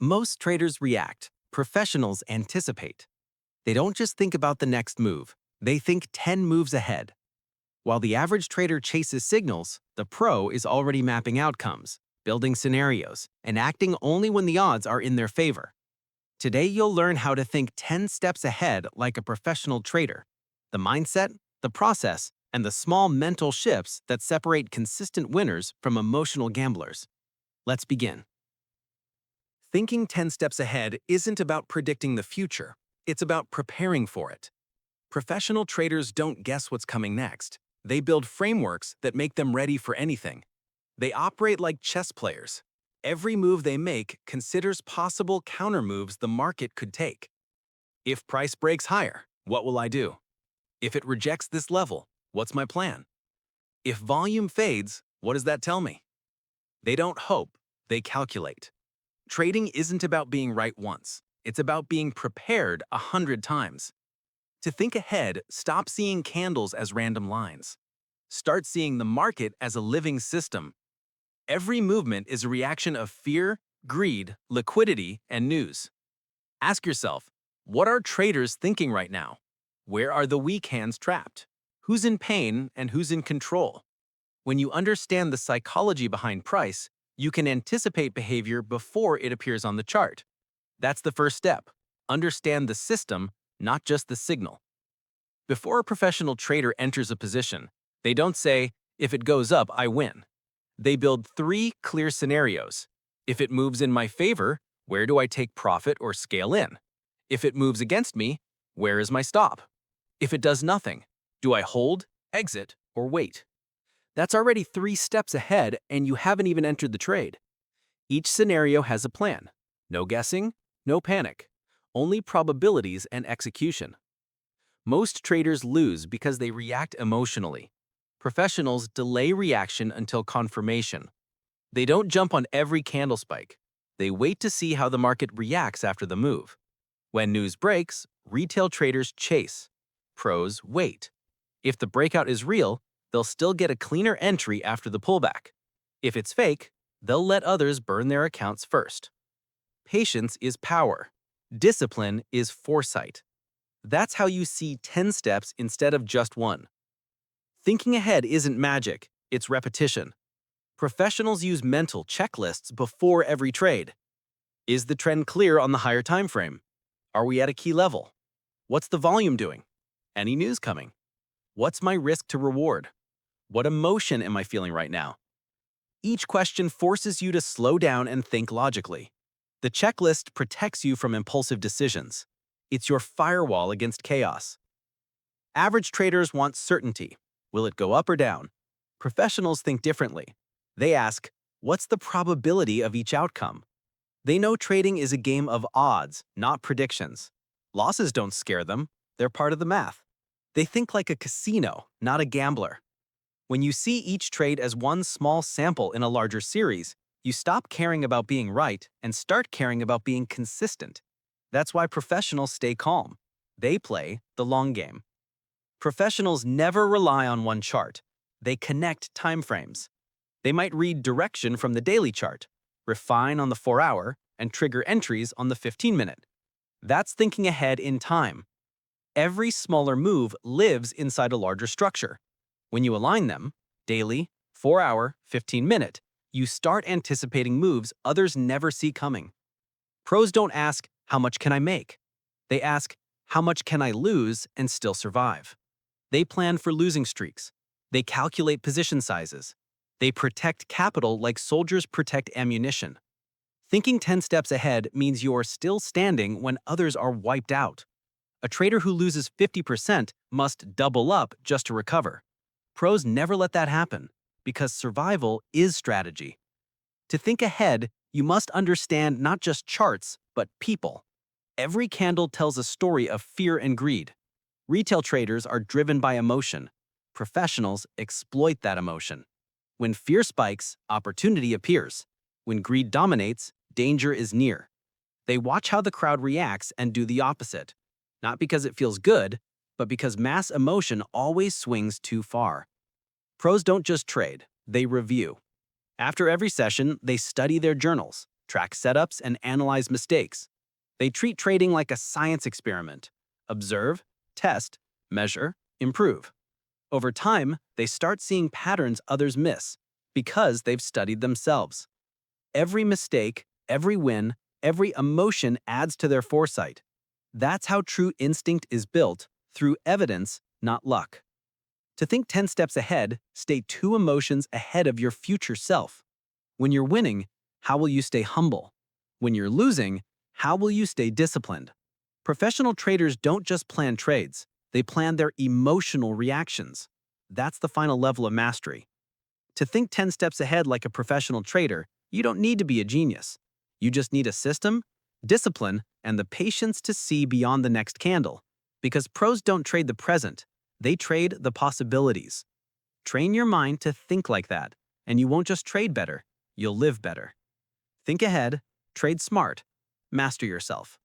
Most traders react. Professionals anticipate. They don't just think about the next move. They think 10 moves ahead. While the average trader chases signals, the pro is already mapping outcomes, building scenarios, and acting only when the odds are in their favor. Today, you'll learn how to think 10 steps ahead like a professional trader. The mindset, the process, and the small mental shifts that separate consistent winners from emotional gamblers. Let's begin. Thinking 10 steps ahead isn't about predicting the future. It's about preparing for it. Professional traders don't guess what's coming next. They build frameworks that make them ready for anything. They operate like chess players. Every move they make considers possible counter moves the market could take. If price breaks higher, what will I do? If it rejects this level, what's my plan? If volume fades, what does that tell me? They don't hope, they calculate. Trading isn't about being right once. It's about being prepared 100 times. To think ahead, stop seeing candles as random lines. Start seeing the market as a living system. Every movement is a reaction of fear, greed, liquidity, and news. Ask yourself, what are traders thinking right now? Where are the weak hands trapped? Who's in pain and who's in control? When you understand the psychology behind price, you can anticipate behavior before it appears on the chart. That's the first step. Understand the system, not just the signal. Before a professional trader enters a position, they don't say, if it goes up, I win. They build 3 clear scenarios. If it moves in my favor, where do I take profit or scale in? If it moves against me, where is my stop? If it does nothing, do I hold, exit, or wait? That's already 3 steps ahead, and you haven't even entered the trade. Each scenario has a plan. No guessing, no panic. Only probabilities and execution. Most traders lose because they react emotionally. Professionals delay reaction until confirmation. They don't jump on every candle spike. They wait to see how the market reacts after the move. When news breaks, retail traders chase. Pros wait. If the breakout is real, they'll still get a cleaner entry after the pullback. If it's fake, they'll let others burn their accounts first. Patience is power. Discipline is foresight. That's how you see 10 steps instead of just one. Thinking ahead isn't magic, it's repetition. Professionals use mental checklists before every trade. Is the trend clear on the higher time frame? Are we at a key level? What's the volume doing? Any news coming? What's my risk to reward? What emotion am I feeling right now? Each question forces you to slow down and think logically. The checklist protects you from impulsive decisions. It's your firewall against chaos. Average traders want certainty. Will it go up or down? Professionals think differently. They ask, what's the probability of each outcome? They know trading is a game of odds, not predictions. Losses don't scare them. They're part of the math. They think like a casino, not a gambler. When you see each trade as one small sample in a larger series, you stop caring about being right and start caring about being consistent. That's why professionals stay calm. They play the long game. Professionals never rely on one chart. They connect timeframes. They might read direction from the daily chart, refine on the 4-hour, and trigger entries on the 15-minute. That's thinking ahead in time. Every smaller move lives inside a larger structure. When you align them, daily, 4-hour, 15-minute, you start anticipating moves others never see coming. Pros don't ask, how much can I make? They ask, how much can I lose and still survive? They plan for losing streaks. They calculate position sizes. They protect capital like soldiers protect ammunition. Thinking 10 steps ahead means you are still standing when others are wiped out. A trader who loses 50% must double up just to recover. Pros never let that happen because survival is strategy. To think ahead, you must understand not just charts, but people. Every candle tells a story of fear and greed. Retail traders are driven by emotion. Professionals exploit that emotion. When fear spikes, opportunity appears. When greed dominates, danger is near. They watch how the crowd reacts and do the opposite. Not because it feels good, but because mass emotion always swings too far. Pros don't just trade, they review. After every session, they study their journals. track setups, and analyze mistakes. They treat trading like a science experiment. Observe, test, measure, improve. Over time, they start seeing patterns others miss because they've studied themselves. Every mistake, every win, every emotion adds to their foresight. That's how true instinct is built, through evidence, not luck. To think 10 steps ahead, stay 2 emotions ahead of your future self. When you're winning, how will you stay humble? When you're losing, how will you stay disciplined? Professional traders don't just plan trades, they plan their emotional reactions. That's the final level of mastery. To think 10 steps ahead like a professional trader, you don't need to be a genius. You just need a system, discipline, and the patience to see beyond the next candle. Because pros don't trade the present, they trade the possibilities. Train your mind to think like that, and you won't just trade better, you'll live better. Think ahead, trade smart, master yourself.